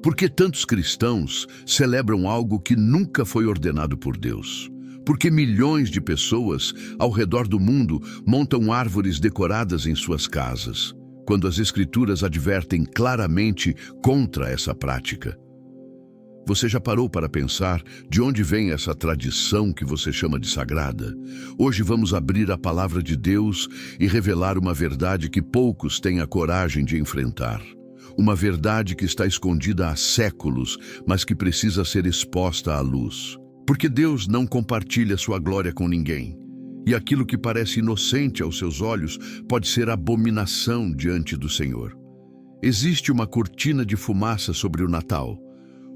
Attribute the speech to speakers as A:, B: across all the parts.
A: Por que tantos cristãos celebram algo que nunca foi ordenado por Deus? Por que milhões de pessoas ao redor do mundo montam árvores decoradas em suas casas, quando as Escrituras advertem claramente contra essa prática? Você já parou para pensar de onde vem essa tradição que você chama de sagrada? Hoje vamos abrir a palavra de Deus e revelar uma verdade que poucos têm a coragem de enfrentar. Uma verdade que está escondida há séculos, mas que precisa ser exposta à luz. Porque Deus não compartilha sua glória com ninguém. E aquilo que parece inocente aos seus olhos pode ser abominação diante do Senhor. Existe uma cortina de fumaça sobre o Natal.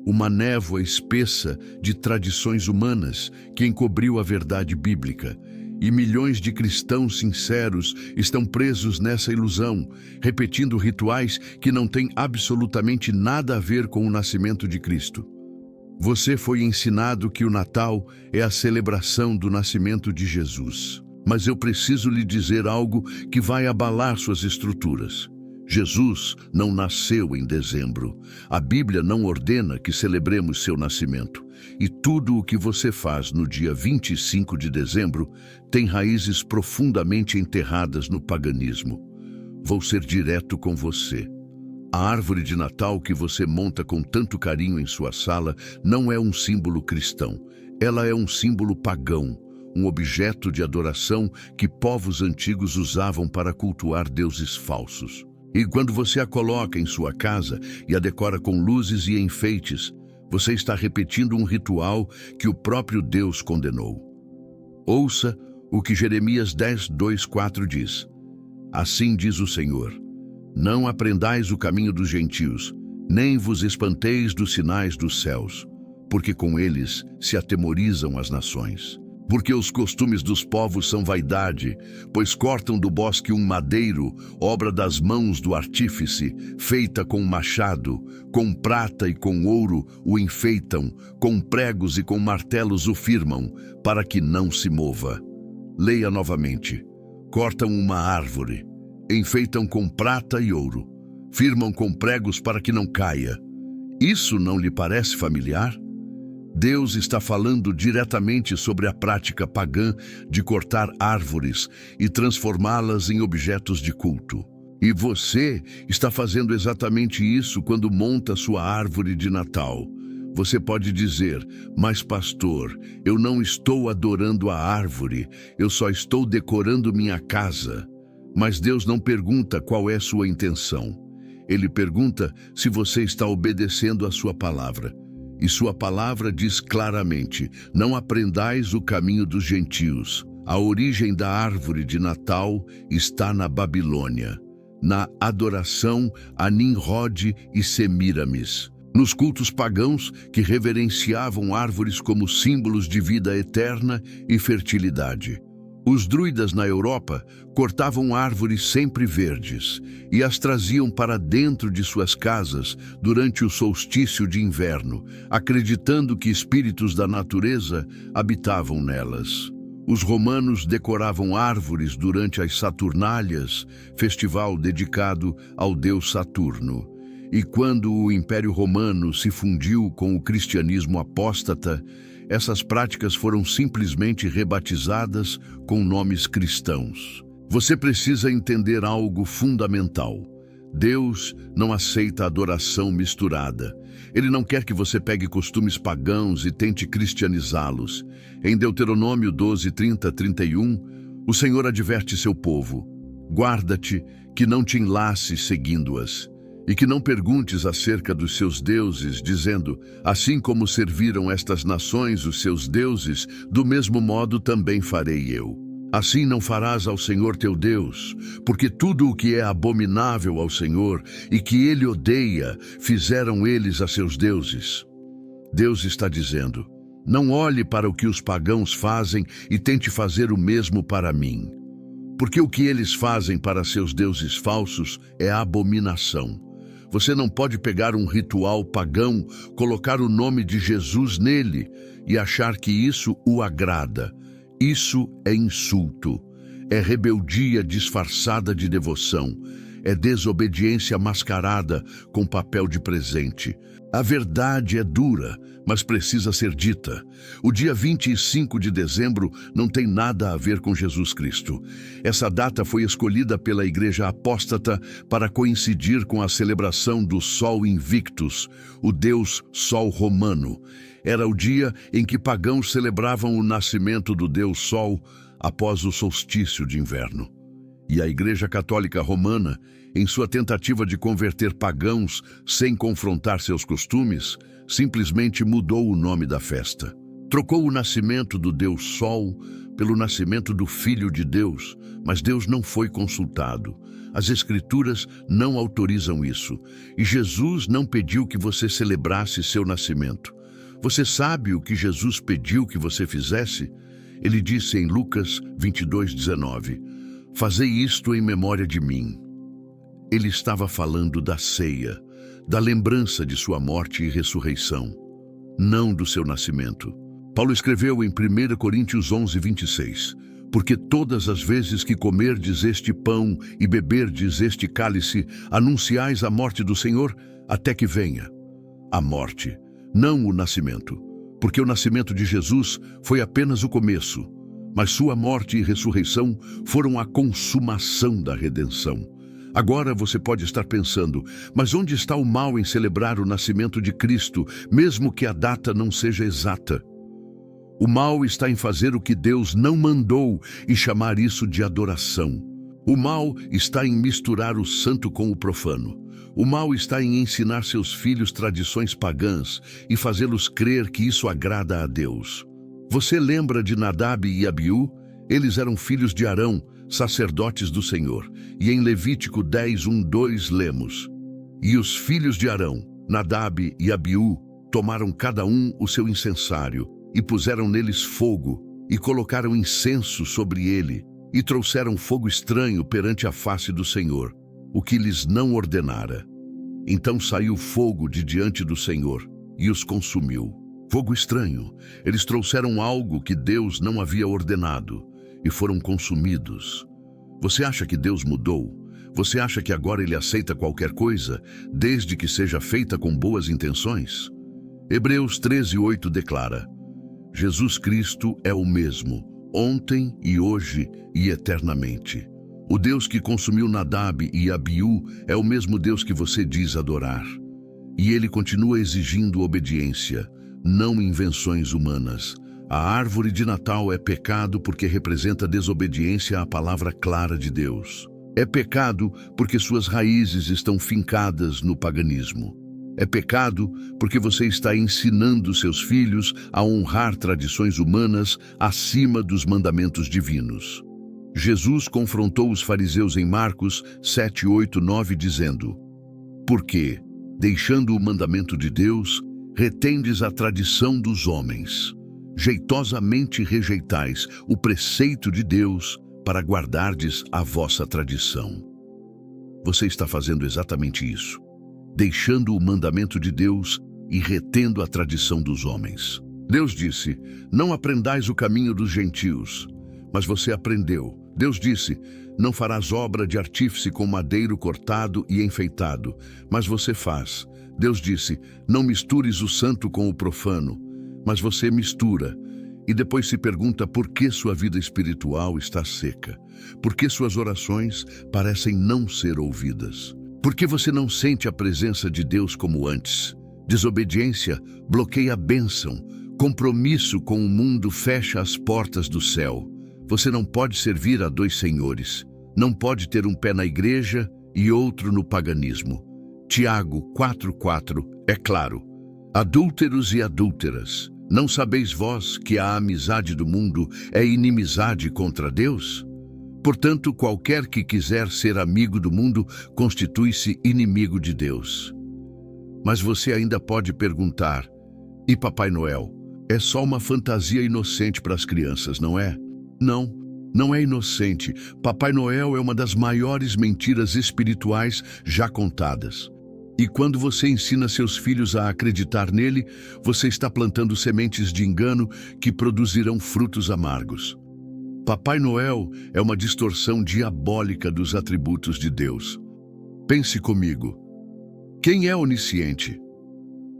A: Uma névoa espessa de tradições humanas que encobriu a verdade bíblica. E milhões de cristãos sinceros estão presos nessa ilusão, repetindo rituais que não têm absolutamente nada a ver com o nascimento de Cristo. Você foi ensinado que o Natal é a celebração do nascimento de Jesus. Mas eu preciso lhe dizer algo que vai abalar suas estruturas. Jesus não nasceu em dezembro. A Bíblia não ordena que celebremos seu nascimento. E tudo o que você faz no dia 25 de dezembro tem raízes profundamente enterradas no paganismo. Vou ser direto com você. A árvore de Natal que você monta com tanto carinho em sua sala não é um símbolo cristão. Ela é um símbolo pagão, um objeto de adoração que povos antigos usavam para cultuar deuses falsos. E quando você a coloca em sua casa e a decora com luzes e enfeites, você está repetindo um ritual que o próprio Deus condenou. Ouça o que Jeremias 10:2-4 diz. Assim diz o Senhor: não aprendais o caminho dos gentios, nem vos espanteis dos sinais dos céus, porque com eles se atemorizam as nações. Porque os costumes dos povos são vaidade, pois cortam do bosque um madeiro, obra das mãos do artífice, feita com machado, com prata e com ouro o enfeitam, com pregos e com martelos o firmam, para que não se mova. Leia novamente. Cortam uma árvore, enfeitam com prata e ouro, firmam com pregos para que não caia. Isso não lhe parece familiar? Deus está falando diretamente sobre a prática pagã de cortar árvores e transformá-las em objetos de culto. E você está fazendo exatamente isso quando monta sua árvore de Natal. Você pode dizer, mas pastor, eu não estou adorando a árvore, eu só estou decorando minha casa. Mas Deus não pergunta qual é sua intenção. Ele pergunta se você está obedecendo a sua palavra. E sua palavra diz claramente, não aprendais o caminho dos gentios. A origem da árvore de Natal está na Babilônia, na adoração a Nimrod e Semíramis, nos cultos pagãos que reverenciavam árvores como símbolos de vida eterna e fertilidade. Os druidas na Europa cortavam árvores sempre verdes e as traziam para dentro de suas casas durante o solstício de inverno, acreditando que espíritos da natureza habitavam nelas. Os romanos decoravam árvores durante as Saturnálias, festival dedicado ao deus Saturno. E quando o Império Romano se fundiu com o cristianismo apóstata, essas práticas foram simplesmente rebatizadas com nomes cristãos. Você precisa entender algo fundamental. Deus não aceita adoração misturada. Ele não quer que você pegue costumes pagãos e tente cristianizá-los. Em Deuteronômio 12:30-31, o Senhor adverte seu povo: guarda-te que não te enlaces seguindo-as. E que não perguntes acerca dos seus deuses, dizendo, assim como serviram estas nações os seus deuses, do mesmo modo também farei eu. Assim não farás ao Senhor teu Deus, porque tudo o que é abominável ao Senhor e que ele odeia, fizeram eles a seus deuses. Deus está dizendo, não olhe para o que os pagãos fazem e tente fazer o mesmo para mim. Porque o que eles fazem para seus deuses falsos é abominação. Você não pode pegar um ritual pagão, colocar o nome de Jesus nele e achar que isso o agrada. Isso é insulto, é rebeldia disfarçada de devoção, é desobediência mascarada com papel de presente. A verdade é dura, mas precisa ser dita. O dia 25 de dezembro não tem nada a ver com Jesus Cristo. Essa data foi escolhida pela Igreja Apóstata para coincidir com a celebração do Sol Invictus, o deus Sol romano. Era o dia em que pagãos celebravam o nascimento do deus Sol após o solstício de inverno. E a Igreja Católica Romana, em sua tentativa de converter pagãos sem confrontar seus costumes, simplesmente mudou o nome da festa. Trocou o nascimento do Deus Sol pelo nascimento do Filho de Deus, mas Deus não foi consultado. As Escrituras não autorizam isso, e Jesus não pediu que você celebrasse seu nascimento. Você sabe o que Jesus pediu que você fizesse? Ele disse em Lucas 22:19, "Fazei isto em memória de mim." Ele estava falando da ceia, da lembrança de sua morte e ressurreição, não do seu nascimento. Paulo escreveu em 1 Coríntios 11:26, "Porque todas as vezes que comerdes este pão e beberdes este cálice, anunciais a morte do Senhor até que venha." A morte, não o nascimento, porque o nascimento de Jesus foi apenas o começo, mas sua morte e ressurreição foram a consumação da redenção. Agora você pode estar pensando, mas onde está o mal em celebrar o nascimento de Cristo, mesmo que a data não seja exata? O mal está em fazer o que Deus não mandou e chamar isso de adoração. O mal está em misturar o santo com o profano. O mal está em ensinar seus filhos tradições pagãs e fazê-los crer que isso agrada a Deus. Você lembra de Nadab e Abiú? Eles eram filhos de Arão, sacerdotes do Senhor. E em Levítico 10:1-2 lemos: "E os filhos de Arão, Nadab e Abiú, tomaram cada um o seu incensário, e puseram neles fogo, e colocaram incenso sobre ele, e trouxeram fogo estranho perante a face do Senhor, o que lhes não ordenara. Então saiu fogo de diante do Senhor, e os consumiu." Fogo estranho. Eles trouxeram algo que Deus não havia ordenado, e foram consumidos. Você acha que Deus mudou? Você acha que agora Ele aceita qualquer coisa, desde que seja feita com boas intenções? Hebreus 13:8 declara: "Jesus Cristo é o mesmo, ontem e hoje e eternamente." O Deus que consumiu Nadab e Abiú é o mesmo Deus que você diz adorar. E Ele continua exigindo obediência, não invenções humanas. A árvore de Natal é pecado porque representa desobediência à palavra clara de Deus. É pecado porque suas raízes estão fincadas no paganismo. É pecado porque você está ensinando seus filhos a honrar tradições humanas acima dos mandamentos divinos. Jesus confrontou os fariseus em Marcos 7:8-9 dizendo: "Porque, deixando o mandamento de Deus, retendes a tradição dos homens. Jeitosamente rejeitais o preceito de Deus para guardardes a vossa tradição." Você está fazendo exatamente isso, deixando o mandamento de Deus e retendo a tradição dos homens. Deus disse: "Não aprendais o caminho dos gentios", mas você aprendeu. Deus disse: "Não farás obra de artífice com madeiro cortado e enfeitado", mas você faz. Deus disse: "Não mistures o santo com o profano", mas você mistura. E depois se pergunta por que sua vida espiritual está seca, por que suas orações parecem não ser ouvidas, por que você não sente a presença de Deus como antes. Desobediência bloqueia a bênção, compromisso com o mundo fecha as portas do céu. Você não pode servir a dois senhores, não pode ter um pé na igreja e outro no paganismo. Tiago 4:4 é claro: "Adúlteros e adúlteras, não sabeis vós que a amizade do mundo é inimizade contra Deus? Portanto, qualquer que quiser ser amigo do mundo constitui-se inimigo de Deus." Mas você ainda pode perguntar: "E Papai Noel? É só uma fantasia inocente para as crianças, não é?" Não, não é inocente. Papai Noel é uma das maiores mentiras espirituais já contadas. E quando você ensina seus filhos a acreditar nele, você está plantando sementes de engano que produzirão frutos amargos. Papai Noel é uma distorção diabólica dos atributos de Deus. Pense comigo. Quem é onisciente?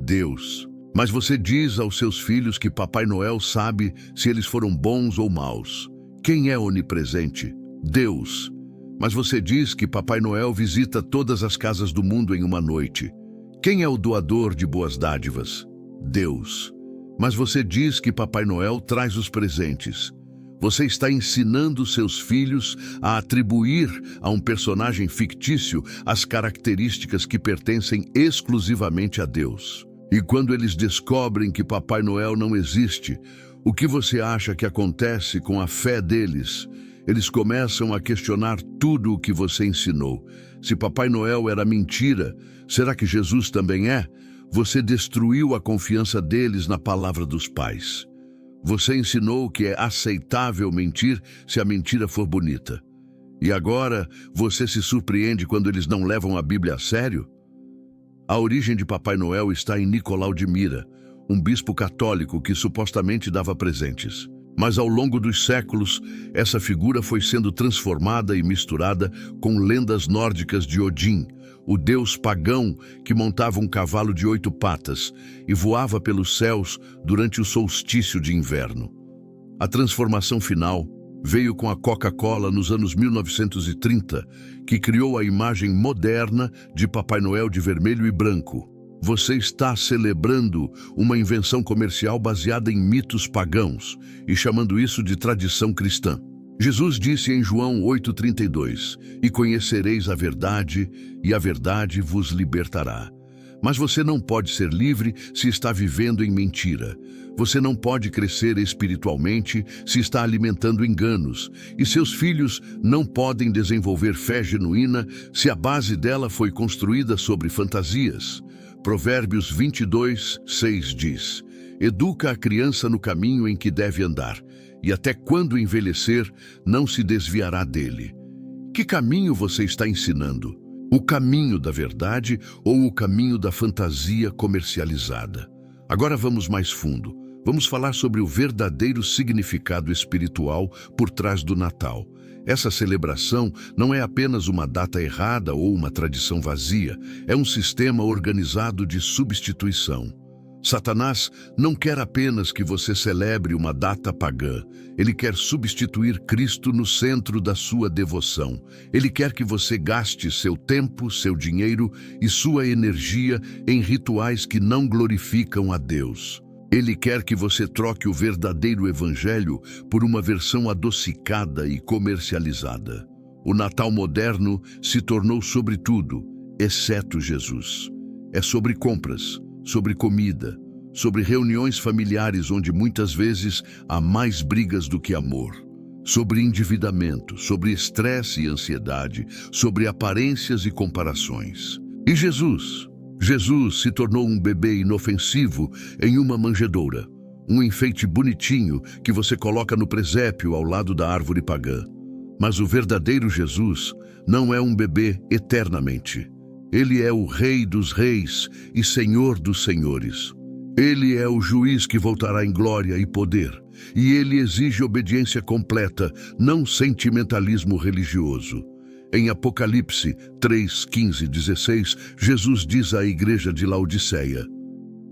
A: Deus. Mas você diz aos seus filhos que Papai Noel sabe se eles foram bons ou maus. Quem é onipresente? Deus. Mas você diz que Papai Noel visita todas as casas do mundo em uma noite. Quem é o doador de boas dádivas? Deus. Mas você diz que Papai Noel traz os presentes. Você está ensinando seus filhos a atribuir a um personagem fictício as características que pertencem exclusivamente a Deus. E quando eles descobrem que Papai Noel não existe, o que você acha que acontece com a fé deles? Eles começam a questionar tudo o que você ensinou. Se Papai Noel era mentira, será que Jesus também é? Você destruiu a confiança deles na palavra dos pais. Você ensinou que é aceitável mentir se a mentira for bonita. E agora você se surpreende quando eles não levam a Bíblia a sério? A origem de Papai Noel está em Nicolau de Mira, um bispo católico que supostamente dava presentes. Mas ao longo dos séculos, essa figura foi sendo transformada e misturada com lendas nórdicas de Odin, o deus pagão que montava um cavalo de 8 patas e voava pelos céus durante o solstício de inverno. A transformação final veio com a Coca-Cola nos anos 1930, que criou a imagem moderna de Papai Noel de vermelho e branco. Você está celebrando uma invenção comercial baseada em mitos pagãos e chamando isso de tradição cristã. Jesus disse em João 8,32, "E conhecereis a verdade, e a verdade vos libertará." Mas você não pode ser livre se está vivendo em mentira. Você não pode crescer espiritualmente se está alimentando enganos. E seus filhos não podem desenvolver fé genuína se a base dela foi construída sobre fantasias. Provérbios 22:6 diz, "Educa a criança no caminho em que deve andar, e até quando envelhecer, não se desviará dele." Que caminho você está ensinando? O caminho da verdade ou o caminho da fantasia comercializada? Agora vamos mais fundo. Vamos falar sobre o verdadeiro significado espiritual por trás do Natal. Essa celebração não é apenas uma data errada ou uma tradição vazia, é um sistema organizado de substituição. Satanás não quer apenas que você celebre uma data pagã. Ele quer substituir Cristo no centro da sua devoção. Ele quer que você gaste seu tempo, seu dinheiro e sua energia em rituais que não glorificam a Deus. Ele quer que você troque o verdadeiro evangelho por uma versão adocicada e comercializada. O Natal moderno se tornou sobre tudo, exceto Jesus. É sobre compras, sobre comida, sobre reuniões familiares onde muitas vezes há mais brigas do que amor, sobre endividamento, sobre estresse e ansiedade, sobre aparências e comparações. E Jesus se tornou um bebê inofensivo em uma manjedoura, um enfeite bonitinho que você coloca no presépio ao lado da árvore pagã. Mas o verdadeiro Jesus não é um bebê eternamente. Ele é o Rei dos Reis e Senhor dos Senhores. Ele é o juiz que voltará em glória e poder, e ele exige obediência completa, não sentimentalismo religioso. Em Apocalipse 3:15-16, Jesus diz à igreja de Laodiceia,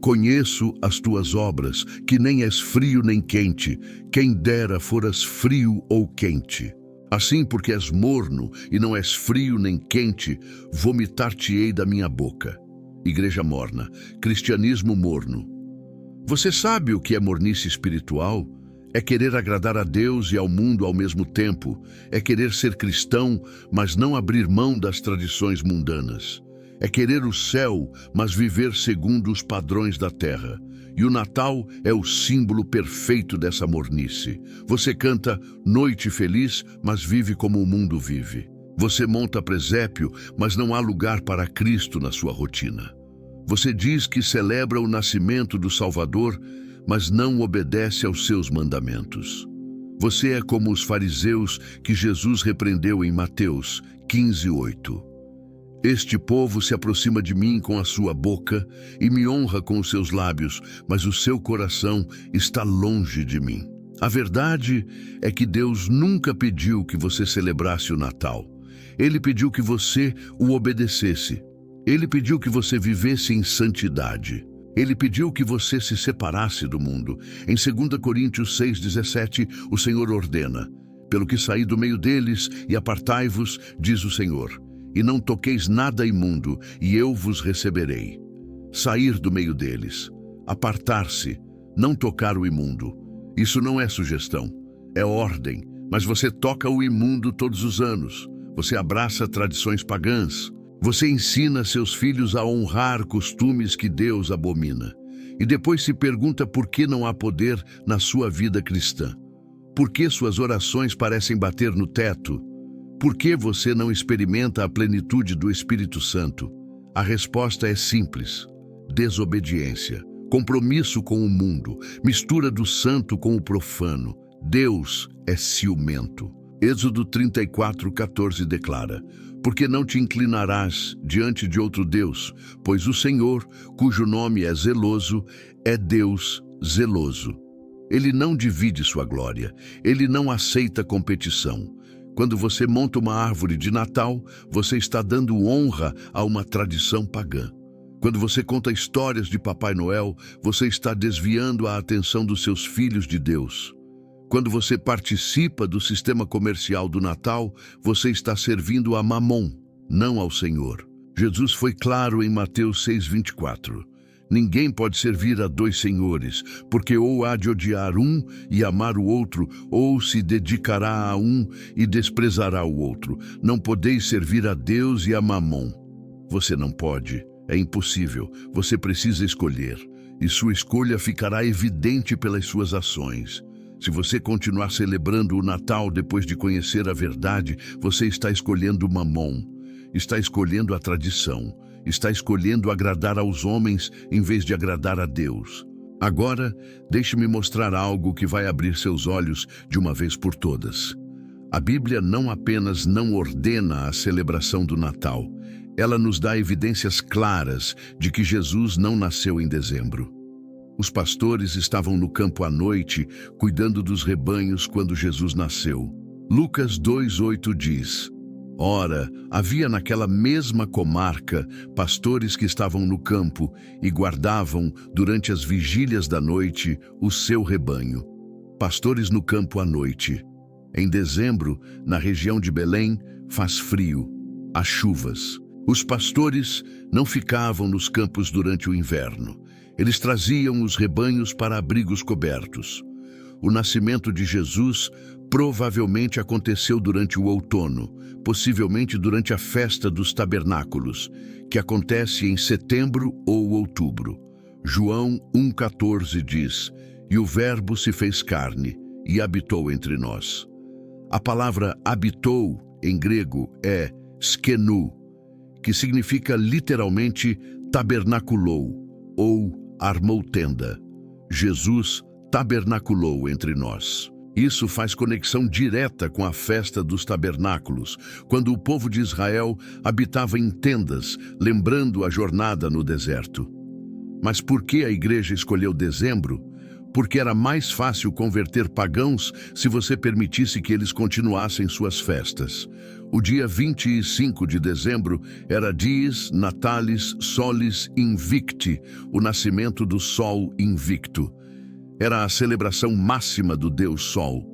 A: "Conheço as tuas obras, que nem és frio nem quente, quem dera foras frio ou quente. Assim, porque és morno e não és frio nem quente, vomitar-te-ei da minha boca." Igreja morna, cristianismo morno. Você sabe o que é mornice espiritual? É querer agradar a Deus e ao mundo ao mesmo tempo. É querer ser cristão, mas não abrir mão das tradições mundanas. É querer o céu, mas viver segundo os padrões da terra. E o Natal é o símbolo perfeito dessa mornice. Você canta Noite Feliz, mas vive como o mundo vive. Você monta presépio, mas não há lugar para Cristo na sua rotina. Você diz que celebra o nascimento do Salvador, mas não obedece aos seus mandamentos. Você é como os fariseus que Jesus repreendeu em Mateus 15:8. "Este povo se aproxima de mim com a sua boca e me honra com os seus lábios, mas o seu coração está longe de mim." A verdade é que Deus nunca pediu que você celebrasse o Natal. Ele pediu que você o obedecesse. Ele pediu que você vivesse em santidade. Ele pediu que você se separasse do mundo. Em 2 Coríntios 6,17, o Senhor ordena: pelo que saí do meio deles e apartai-vos, diz o Senhor, e não toqueis nada imundo, e eu vos receberei. Sair do meio deles, apartar-se, não tocar o imundo. Isso não é sugestão, é ordem, mas você toca o imundo todos os anos. Você abraça tradições pagãs. Você ensina seus filhos a honrar costumes que Deus abomina. E depois se pergunta por que não há poder na sua vida cristã. Por que suas orações parecem bater no teto? Por que você não experimenta a plenitude do Espírito Santo? A resposta é simples: desobediência, compromisso com o mundo, mistura do santo com o profano. Deus é ciumento. Êxodo 34:14 declara: porque não te inclinarás diante de outro Deus, pois o Senhor, cujo nome é zeloso, é Deus zeloso. Ele não divide sua glória, ele não aceita competição. Quando você monta uma árvore de Natal, você está dando honra a uma tradição pagã. Quando você conta histórias de Papai Noel, você está desviando a atenção dos seus filhos de Deus. Quando você participa do sistema comercial do Natal, você está servindo a Mamon, não ao Senhor. Jesus foi claro em Mateus 6:24. Ninguém pode servir a dois senhores, porque ou há de odiar um e amar o outro, ou se dedicará a um e desprezará o outro. Não podeis servir a Deus e a Mamon. Você não pode, é impossível. Você precisa escolher, e sua escolha ficará evidente pelas suas ações. Se você continuar celebrando o Natal depois de conhecer a verdade, você está escolhendo Mamon, está escolhendo a tradição, está escolhendo agradar aos homens em vez de agradar a Deus. Agora, deixe-me mostrar algo que vai abrir seus olhos de uma vez por todas. A Bíblia não apenas não ordena a celebração do Natal, ela nos dá evidências claras de que Jesus não nasceu em dezembro. Os pastores estavam no campo à noite, cuidando dos rebanhos quando Jesus nasceu. Lucas 2:8 diz: ora, havia naquela mesma comarca pastores que estavam no campo e guardavam, durante as vigílias da noite, o seu rebanho. Pastores no campo à noite. Em dezembro, na região de Belém, faz frio, há chuvas. Os pastores não ficavam nos campos durante o inverno. Eles traziam os rebanhos para abrigos cobertos. O nascimento de Jesus provavelmente aconteceu durante o outono, possivelmente durante a festa dos tabernáculos, que acontece em setembro ou outubro. João 1,14 diz: e o Verbo se fez carne e habitou entre nós. A palavra habitou, em grego, é skenu, que significa literalmente tabernaculou ou armou tenda. Jesus tabernaculou entre nós. Isso faz conexão direta com a festa dos tabernáculos, quando o povo de Israel habitava em tendas, lembrando a jornada no deserto. Mas por que a igreja escolheu dezembro? Porque era mais fácil converter pagãos se você permitisse que eles continuassem suas festas. O dia 25 de dezembro era Dies Natalis Solis Invicti, o nascimento do Sol invicto. Era a celebração máxima do Deus Sol.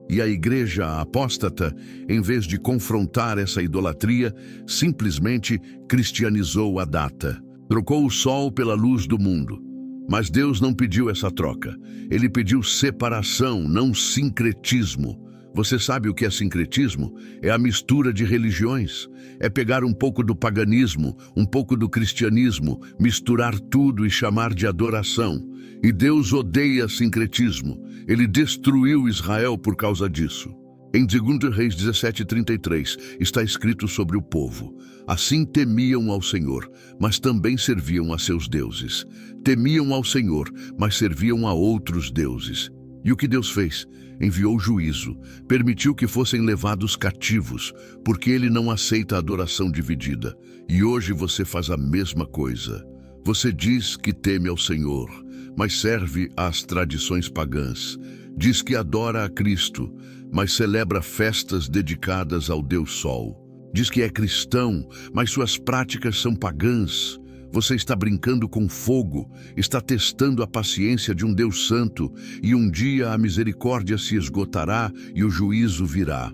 A: E a igreja apóstata, em vez de confrontar essa idolatria, simplesmente cristianizou a data. Trocou o sol pela luz do mundo. Mas Deus não pediu essa troca. Ele pediu separação, não sincretismo. Você sabe o que é sincretismo? É a mistura de religiões. É pegar um pouco do paganismo, um pouco do cristianismo, misturar tudo e chamar de adoração. E Deus odeia sincretismo. Ele destruiu Israel por causa disso. Em 2 Reis 17:33 está escrito sobre o povo: assim temiam ao Senhor, mas também serviam a seus deuses. Temiam ao Senhor, mas serviam a outros deuses. E o que Deus fez? Enviou juízo, permitiu que fossem levados cativos, porque Ele não aceita a adoração dividida. E hoje você faz a mesma coisa. Você diz que teme ao Senhor, mas serve às tradições pagãs. Diz que adora a Cristo, mas celebra festas dedicadas ao Deus Sol. Diz que é cristão, mas suas práticas são pagãs. Você está brincando com fogo, está testando a paciência de um Deus santo, e um dia a misericórdia se esgotará e o juízo virá.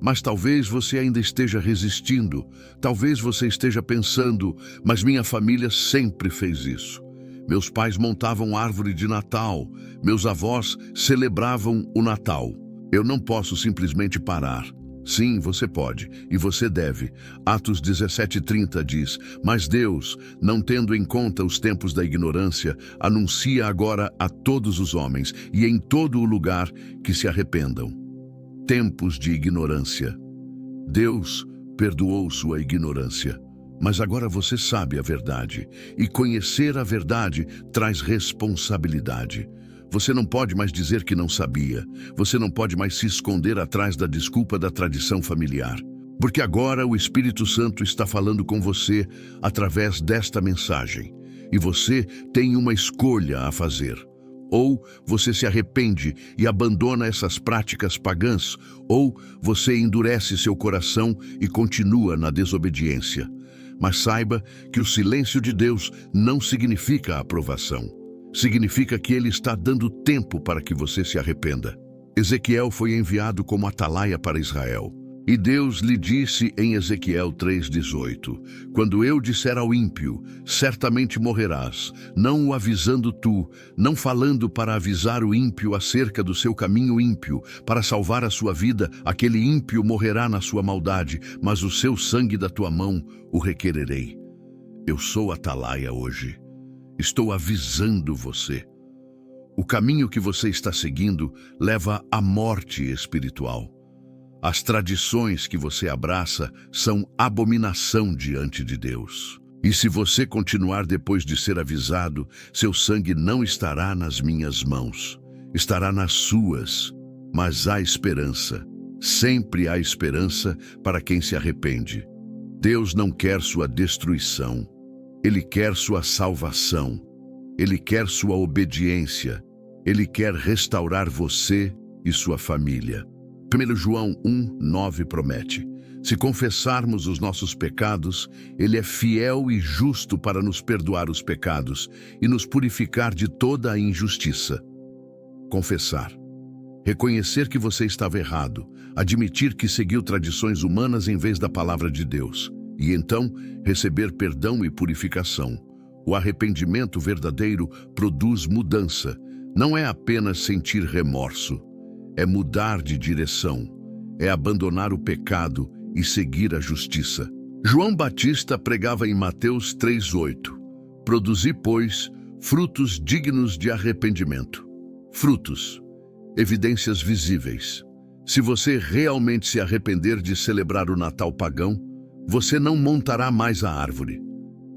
A: Mas talvez você ainda esteja resistindo, talvez você esteja pensando, mas minha família sempre fez isso. Meus pais montavam árvore de Natal, meus avós celebravam o Natal. Eu não posso simplesmente parar. Sim, você pode, e você deve. Atos 17:30 diz, mas Deus, não tendo em conta os tempos da ignorância, anuncia agora a todos os homens e em todo o lugar que se arrependam. Tempos de ignorância. Deus perdoou sua ignorância. Mas agora você sabe a verdade, e conhecer a verdade traz responsabilidade. Você não pode mais dizer que não sabia. Você não pode mais se esconder atrás da desculpa da tradição familiar. Porque agora o Espírito Santo está falando com você através desta mensagem. E você tem uma escolha a fazer. Ou você se arrepende e abandona essas práticas pagãs, ou você endurece seu coração e continua na desobediência. Mas saiba que o silêncio de Deus não significa aprovação. Significa que Ele está dando tempo para que você se arrependa. Ezequiel foi enviado como atalaia para Israel. E Deus lhe disse em Ezequiel 3:18, quando eu disser ao ímpio, certamente morrerás, não o avisando tu, não falando para avisar o ímpio acerca do seu caminho ímpio, para salvar a sua vida, aquele ímpio morrerá na sua maldade, mas o seu sangue da tua mão o requererei. Eu sou atalaia hoje. Estou avisando você. O caminho que você está seguindo leva à morte espiritual. As tradições que você abraça são abominação diante de Deus. E se você continuar depois de ser avisado, seu sangue não estará nas minhas mãos, estará nas suas. Mas há esperança. Sempre há esperança para quem se arrepende. Deus não quer sua destruição. Ele quer sua salvação. Ele quer sua obediência. Ele quer restaurar você e sua família. 1 João 1:9 promete, se confessarmos os nossos pecados, Ele é fiel e justo para nos perdoar os pecados e nos purificar de toda a injustiça. Confessar. Reconhecer que você estava errado, admitir que seguiu tradições humanas em vez da palavra de Deus, e então receber perdão e purificação. O arrependimento verdadeiro produz mudança. Não é apenas sentir remorso. É mudar de direção, é abandonar o pecado e seguir a justiça. João Batista pregava em Mateus 3:8, produzi, pois, frutos dignos de arrependimento. Frutos, evidências visíveis. Se você realmente se arrepender de celebrar o Natal pagão, você não montará mais a árvore,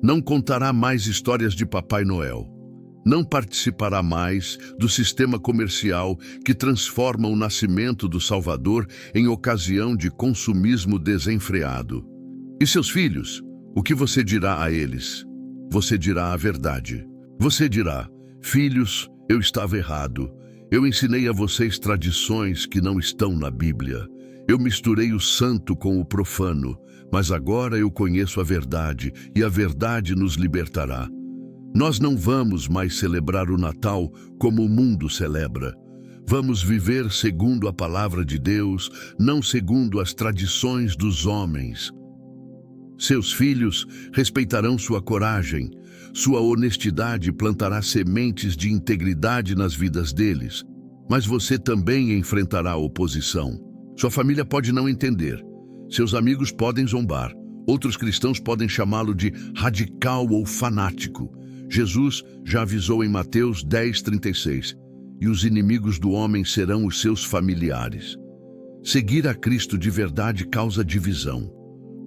A: não contará mais histórias de Papai Noel, não participará mais do sistema comercial que transforma o nascimento do Salvador em ocasião de consumismo desenfreado. E seus filhos, o que você dirá a eles? Você dirá a verdade. Você dirá, filhos, eu estava errado. Eu ensinei a vocês tradições que não estão na Bíblia. Eu misturei o santo com o profano, mas agora eu conheço a verdade e a verdade nos libertará. Nós não vamos mais celebrar o Natal como o mundo celebra. Vamos viver segundo a palavra de Deus, não segundo as tradições dos homens. Seus filhos respeitarão sua coragem. Sua honestidade plantará sementes de integridade nas vidas deles. Mas você também enfrentará oposição. Sua família pode não entender. Seus amigos podem zombar. Outros cristãos podem chamá-lo de radical ou fanático. Jesus já avisou em Mateus 10:36, e os inimigos do homem serão os seus familiares. Seguir a Cristo de verdade causa divisão,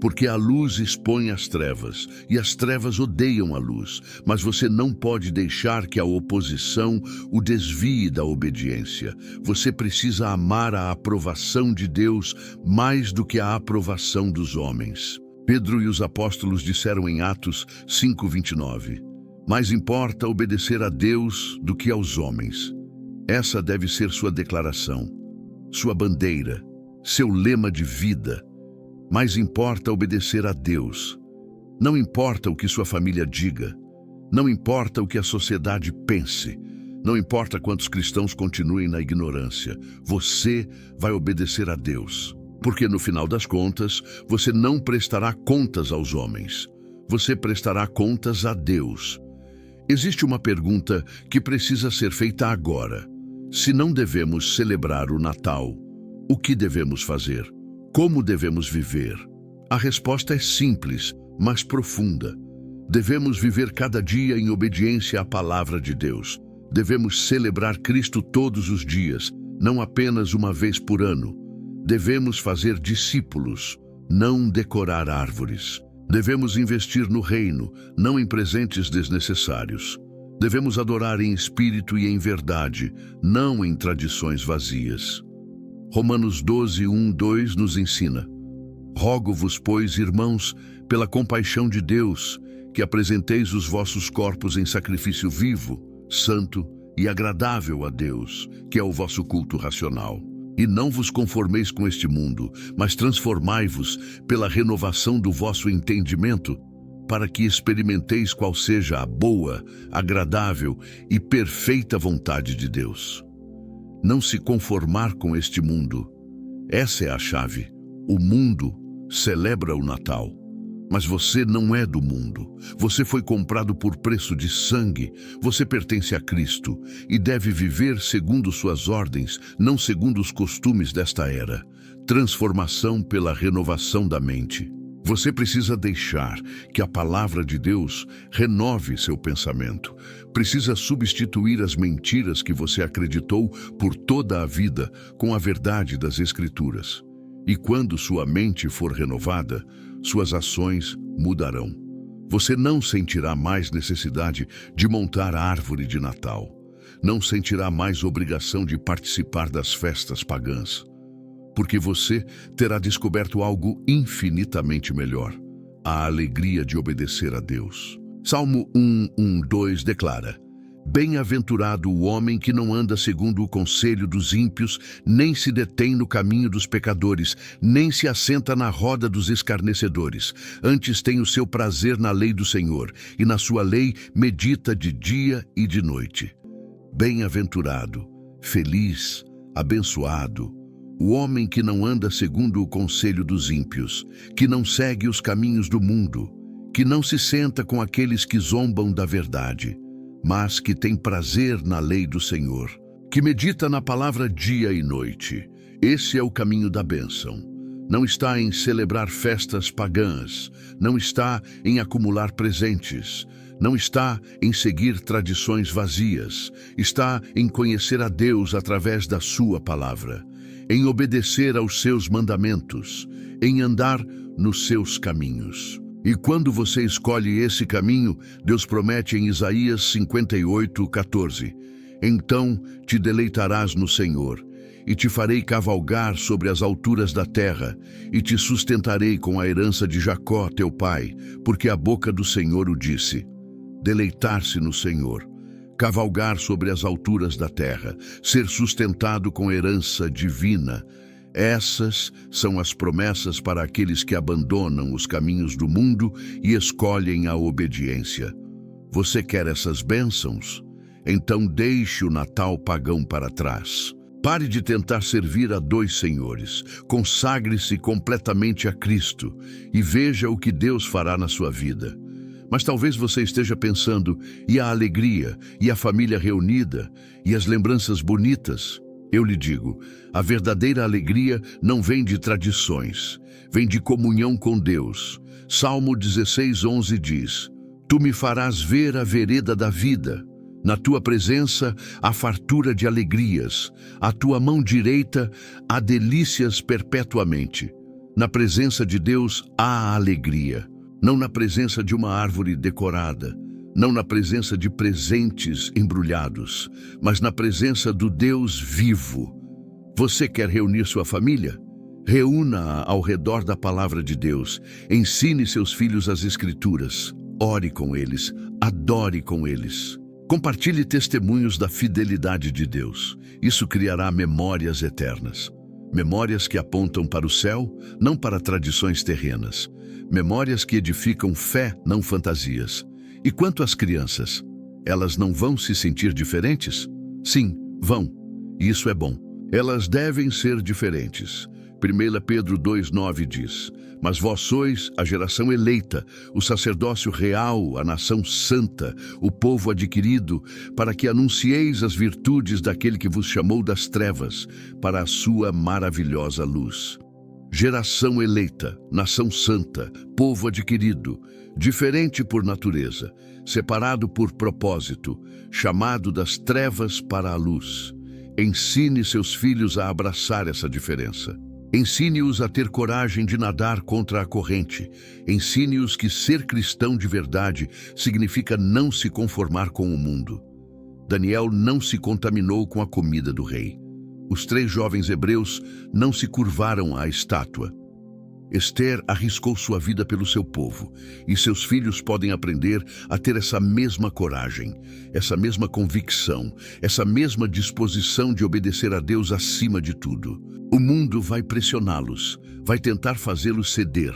A: porque a luz expõe as trevas, e as trevas odeiam a luz, mas você não pode deixar que a oposição o desvie da obediência. Você precisa amar a aprovação de Deus mais do que a aprovação dos homens. Pedro e os apóstolos disseram em Atos 5:29, mais importa obedecer a Deus do que aos homens. Essa deve ser sua declaração, sua bandeira, seu lema de vida. Mais importa obedecer a Deus. Não importa o que sua família diga, não importa o que a sociedade pense, não importa quantos cristãos continuem na ignorância, você vai obedecer a Deus. Porque no final das contas, você não prestará contas aos homens, você prestará contas a Deus. Existe uma pergunta que precisa ser feita agora. Se não devemos celebrar o Natal, o que devemos fazer? Como devemos viver? A resposta é simples, mas profunda. Devemos viver cada dia em obediência à palavra de Deus. Devemos celebrar Cristo todos os dias, não apenas uma vez por ano. Devemos fazer discípulos, não decorar árvores. Devemos investir no reino, não em presentes desnecessários. Devemos adorar em espírito e em verdade, não em tradições vazias. Romanos 12, 1, 2 nos ensina: Rogo-vos, pois, irmãos, pela compaixão de Deus, que apresenteis os vossos corpos em sacrifício vivo, santo e agradável a Deus, que é o vosso culto racional. E não vos conformeis com este mundo, mas transformai-vos pela renovação do vosso entendimento, para que experimenteis qual seja a boa, agradável e perfeita vontade de Deus. Não se conformar com este mundo. Essa é a chave. O mundo celebra o Natal, mas você não é do mundo. Você foi comprado por preço de sangue. Você pertence a Cristo e deve viver segundo suas ordens, não segundo os costumes desta era. Transformação pela renovação da mente. Você precisa deixar que a palavra de Deus renove seu pensamento. Precisa substituir as mentiras que você acreditou por toda a vida com a verdade das Escrituras. E quando sua mente for renovada, suas ações mudarão. Você não sentirá mais necessidade de montar a árvore de Natal. Não sentirá mais obrigação de participar das festas pagãs. Porque você terá descoberto algo infinitamente melhor: a alegria de obedecer a Deus. Salmo 1:2 declara: Bem-aventurado o homem que não anda segundo o conselho dos ímpios, nem se detém no caminho dos pecadores, nem se assenta na roda dos escarnecedores. Antes tem o seu prazer na lei do Senhor, e na sua lei medita de dia e de noite. Bem-aventurado, feliz, abençoado, o homem que não anda segundo o conselho dos ímpios, que não segue os caminhos do mundo, que não se senta com aqueles que zombam da verdade, mas que tem prazer na lei do Senhor, que medita na palavra dia e noite. Esse é o caminho da bênção. Não está em celebrar festas pagãs, não está em acumular presentes, não está em seguir tradições vazias, está em conhecer a Deus através da sua palavra, em obedecer aos seus mandamentos, em andar nos seus caminhos. E quando você escolhe esse caminho, Deus promete em Isaías 58:14: Então te deleitarás no Senhor, e te farei cavalgar sobre as alturas da terra, e te sustentarei com a herança de Jacó, teu pai, porque a boca do Senhor o disse. Deleitar-se no Senhor, cavalgar sobre as alturas da terra, ser sustentado com herança divina. Essas são as promessas para aqueles que abandonam os caminhos do mundo e escolhem a obediência. Você quer essas bênçãos? Então deixe o Natal pagão para trás. Pare de tentar servir a dois senhores. Consagre-se completamente a Cristo e veja o que Deus fará na sua vida. Mas talvez você esteja pensando: e a alegria, e a família reunida, e as lembranças bonitas? Eu lhe digo, a verdadeira alegria não vem de tradições, vem de comunhão com Deus. Salmo 16:11 diz: Tu me farás ver a vereda da vida. Na tua presença há fartura de alegrias, à tua mão direita há delícias perpetuamente. Na presença de Deus há alegria, não na presença de uma árvore decorada, não na presença de presentes embrulhados, mas na presença do Deus vivo. Você quer reunir sua família? Reúna-a ao redor da palavra de Deus. Ensine seus filhos as Escrituras. Ore com eles. Adore com eles. Compartilhe testemunhos da fidelidade de Deus. Isso criará memórias eternas. Memórias que apontam para o céu, não para tradições terrenas. Memórias que edificam fé, não fantasias. E quanto às crianças, elas não vão se sentir diferentes? Sim, vão. E isso é bom. Elas devem ser diferentes. 1 Pedro 2,9 diz: Mas vós sois a geração eleita, o sacerdócio real, a nação santa, o povo adquirido, para que anuncieis as virtudes daquele que vos chamou das trevas, para a sua maravilhosa luz. Geração eleita, nação santa, povo adquirido, diferente por natureza, separado por propósito, chamado das trevas para a luz. Ensine seus filhos a abraçar essa diferença. Ensine-os a ter coragem de nadar contra a corrente. Ensine-os que ser cristão de verdade significa não se conformar com o mundo. Daniel não se contaminou com a comida do rei. Os 3 jovens hebreus não se curvaram à estátua. Esther arriscou sua vida pelo seu povo, e seus filhos podem aprender a ter essa mesma coragem, essa mesma convicção, essa mesma disposição de obedecer a Deus acima de tudo. O mundo vai pressioná-los, vai tentar fazê-los ceder,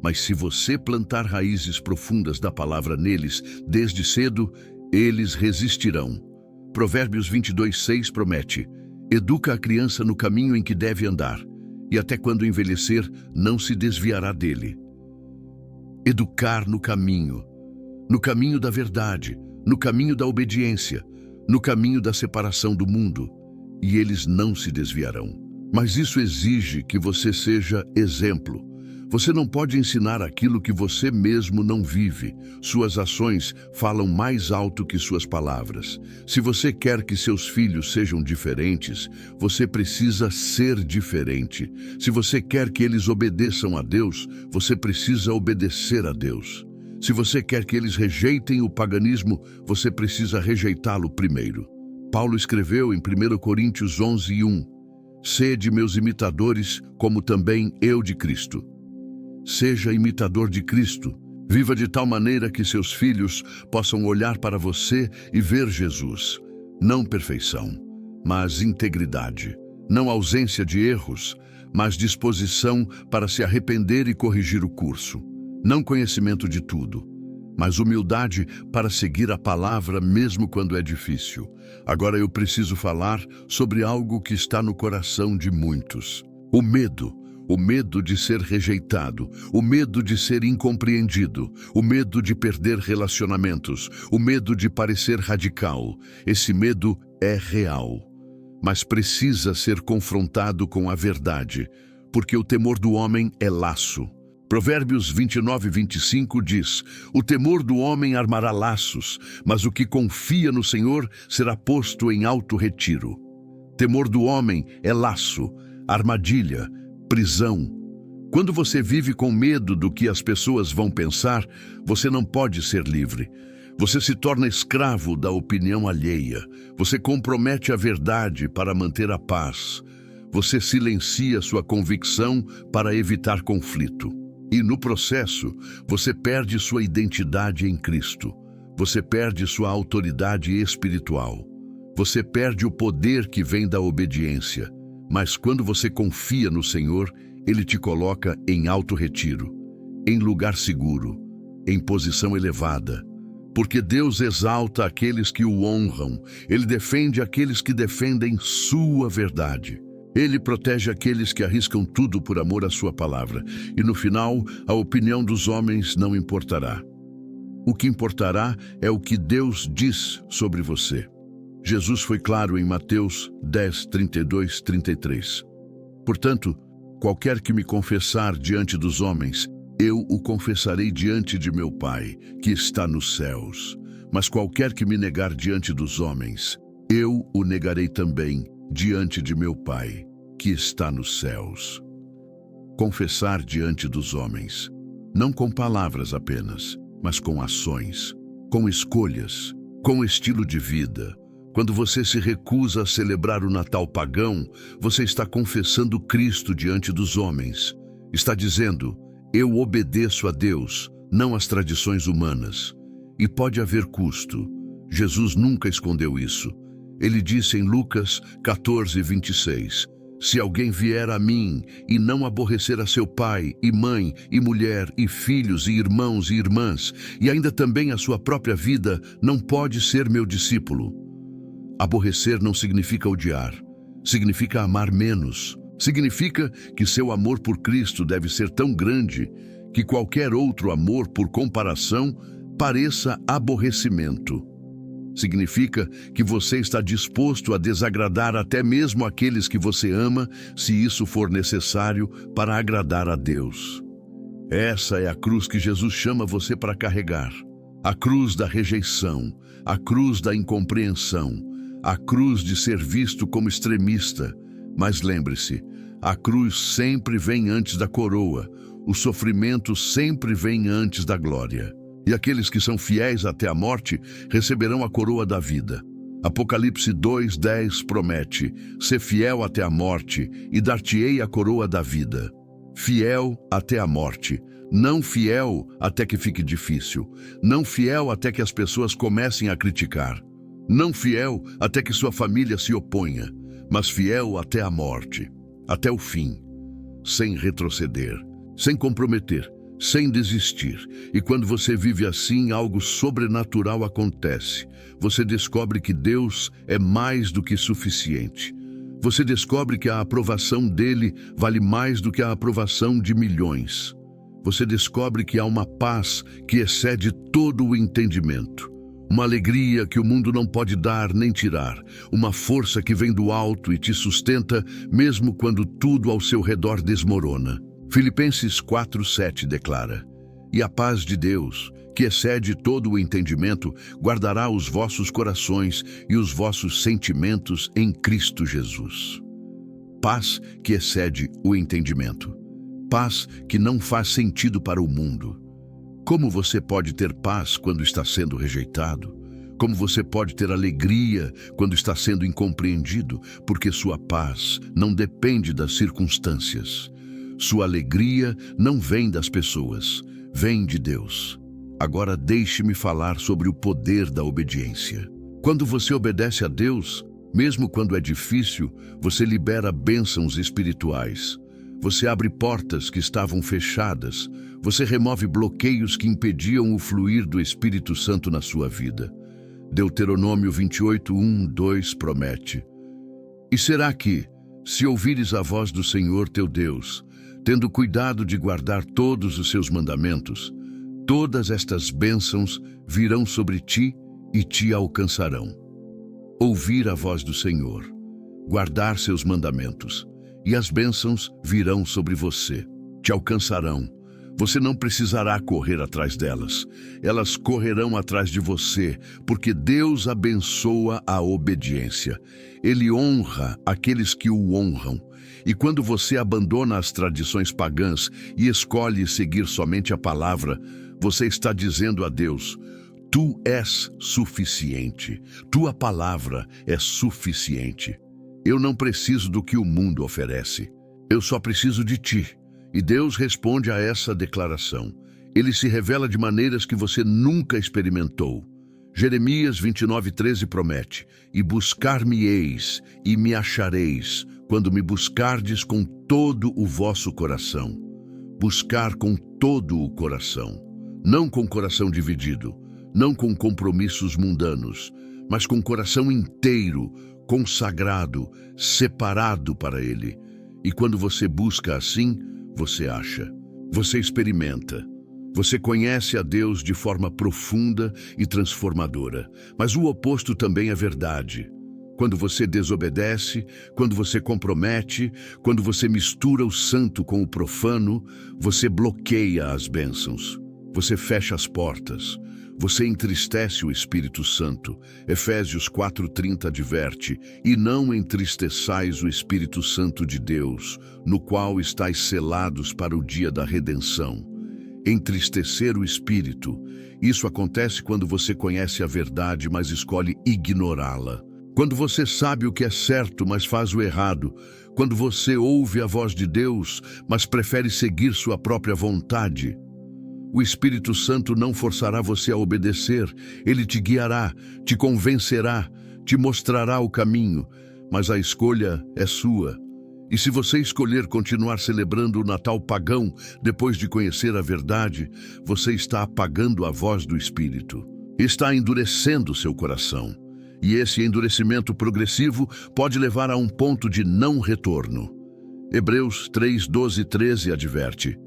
A: mas se você plantar raízes profundas da palavra neles, desde cedo, eles resistirão. Provérbios 22:6 promete: educa a criança no caminho em que deve andar, e até quando envelhecer, não se desviará dele. Educar no caminho da verdade, no caminho da obediência, no caminho da separação do mundo, e eles não se desviarão. Mas isso exige que você seja exemplo. Você não pode ensinar aquilo que você mesmo não vive. Suas ações falam mais alto que suas palavras. Se você quer que seus filhos sejam diferentes, você precisa ser diferente. Se você quer que eles obedeçam a Deus, você precisa obedecer a Deus. Se você quer que eles rejeitem o paganismo, você precisa rejeitá-lo primeiro. Paulo escreveu em 1 Coríntios 11:1: Sede meus imitadores, como também eu de Cristo. Seja imitador de Cristo. Viva de tal maneira que seus filhos possam olhar para você e ver Jesus. Não perfeição, mas integridade. Não ausência de erros, mas disposição para se arrepender e corrigir o curso. Não conhecimento de tudo, mas humildade para seguir a palavra mesmo quando é difícil. Agora eu preciso falar sobre algo que está no coração de muitos. O medo de ser rejeitado, o medo de ser incompreendido, o medo de perder relacionamentos, o medo de parecer radical. Esse medo é real, mas precisa ser confrontado com a verdade, porque o temor do homem é laço. Provérbios 29:25 diz: O temor do homem armará laços, mas o que confia no Senhor será posto em alto retiro. Temor do homem é laço, armadilha, prisão. Quando você vive com medo do que as pessoas vão pensar, você não pode ser livre. Você se torna escravo da opinião alheia. Você compromete a verdade para manter a paz. Você silencia sua convicção para evitar conflito. E no processo, você perde sua identidade em Cristo. Você perde sua autoridade espiritual. Você perde o poder que vem da obediência. Mas quando você confia no Senhor, Ele te coloca em alto retiro, em lugar seguro, em posição elevada. Porque Deus exalta aqueles que o honram. Ele defende aqueles que defendem sua verdade. Ele protege aqueles que arriscam tudo por amor à sua palavra. E no final, a opinião dos homens não importará. O que importará é o que Deus diz sobre você. Jesus foi claro em Mateus 10:32-33. Portanto, qualquer que me confessar diante dos homens, eu o confessarei diante de meu Pai, que está nos céus. Mas qualquer que me negar diante dos homens, eu o negarei também diante de meu Pai, que está nos céus. Confessar diante dos homens, não com palavras apenas, mas com ações, com escolhas, com estilo de vida. Quando você se recusa a celebrar o Natal pagão, você está confessando Cristo diante dos homens. Está dizendo: eu obedeço a Deus, não às tradições humanas. E pode haver custo. Jesus nunca escondeu isso. Ele disse em Lucas 14:26, Se alguém vier a mim e não aborrecer a seu pai, e mãe, e mulher, e filhos, e irmãos e irmãs, e ainda também a sua própria vida, não pode ser meu discípulo. Aborrecer não significa odiar, significa amar menos. Significa que seu amor por Cristo deve ser tão grande que qualquer outro amor, por comparação, pareça aborrecimento. Significa que você está disposto a desagradar até mesmo aqueles que você ama, se isso for necessário para agradar a Deus. Essa é a cruz que Jesus chama você para carregar. A cruz da rejeição, a cruz da incompreensão, a cruz de ser visto como extremista. Mas lembre-se, a cruz sempre vem antes da coroa, o sofrimento sempre vem antes da glória. E aqueles que são fiéis até a morte receberão a coroa da vida. Apocalipse 2:10 promete: ser fiel até a morte e dar-te-ei a coroa da vida. Fiel até a morte, não fiel até que fique difícil, não fiel até que as pessoas comecem a criticar, não fiel até que sua família se oponha, mas fiel até a morte, até o fim, sem retroceder, sem comprometer, sem desistir. E quando você vive assim, algo sobrenatural acontece. Você descobre que Deus é mais do que suficiente. Você descobre que a aprovação dele vale mais do que a aprovação de milhões. Você descobre que há uma paz que excede todo o entendimento. Uma alegria que o mundo não pode dar nem tirar. Uma força que vem do alto e te sustenta mesmo quando tudo ao seu redor desmorona. Filipenses 4:7 declara: E a paz de Deus, que excede todo o entendimento, guardará os vossos corações e os vossos sentimentos em Cristo Jesus. Paz que excede o entendimento. Paz que não faz sentido para o mundo. Como você pode ter paz quando está sendo rejeitado? Como você pode ter alegria quando está sendo incompreendido? Porque sua paz não depende das circunstâncias. Sua alegria não vem das pessoas, vem de Deus. Agora deixe-me falar sobre o poder da obediência. Quando você obedece a Deus, mesmo quando é difícil, você libera bênçãos espirituais. Você abre portas que estavam fechadas. Você remove bloqueios que impediam o fluir do Espírito Santo na sua vida. Deuteronômio 28:1-2 promete: E será que, se ouvires a voz do Senhor teu Deus, tendo cuidado de guardar todos os seus mandamentos, todas estas bênçãos virão sobre ti e te alcançarão. Ouvir a voz do Senhor, guardar seus mandamentos, e as bênçãos virão sobre você, te alcançarão. Você não precisará correr atrás delas. Elas correrão atrás de você, porque Deus abençoa a obediência. Ele honra aqueles que o honram. E quando você abandona as tradições pagãs e escolhe seguir somente a palavra, você está dizendo a Deus: Tu és suficiente. Tua palavra é suficiente. Eu não preciso do que o mundo oferece. Eu só preciso de ti. E Deus responde a essa declaração. Ele se revela de maneiras que você nunca experimentou. Jeremias 29:13 promete: E buscar-me-eis e me achareis, quando me buscardes com todo o vosso coração. Buscar com todo o coração. Não com coração dividido, não com compromissos mundanos, mas com coração inteiro, consagrado, separado para Ele. E quando você busca assim, você acha, você experimenta, você conhece a Deus de forma profunda e transformadora. Mas o oposto também é verdade. Quando você desobedece, quando você compromete, quando você mistura o santo com o profano, você bloqueia as bênçãos, você fecha as portas, você entristece o Espírito Santo. Efésios 4:30 adverte: E não entristeçais o Espírito Santo de Deus, no qual estáis selados para o dia da redenção. Entristecer o Espírito. Isso acontece quando você conhece a verdade, mas escolhe ignorá-la. Quando você sabe o que é certo, mas faz o errado. Quando você ouve a voz de Deus, mas prefere seguir sua própria vontade. O Espírito Santo não forçará você a obedecer. Ele te guiará, te convencerá, te mostrará o caminho, mas a escolha é sua. E se você escolher continuar celebrando o Natal pagão depois de conhecer a verdade, você está apagando a voz do Espírito. Está endurecendo seu coração. E esse endurecimento progressivo pode levar a um ponto de não retorno. Hebreus 3, 12 e 13 adverte: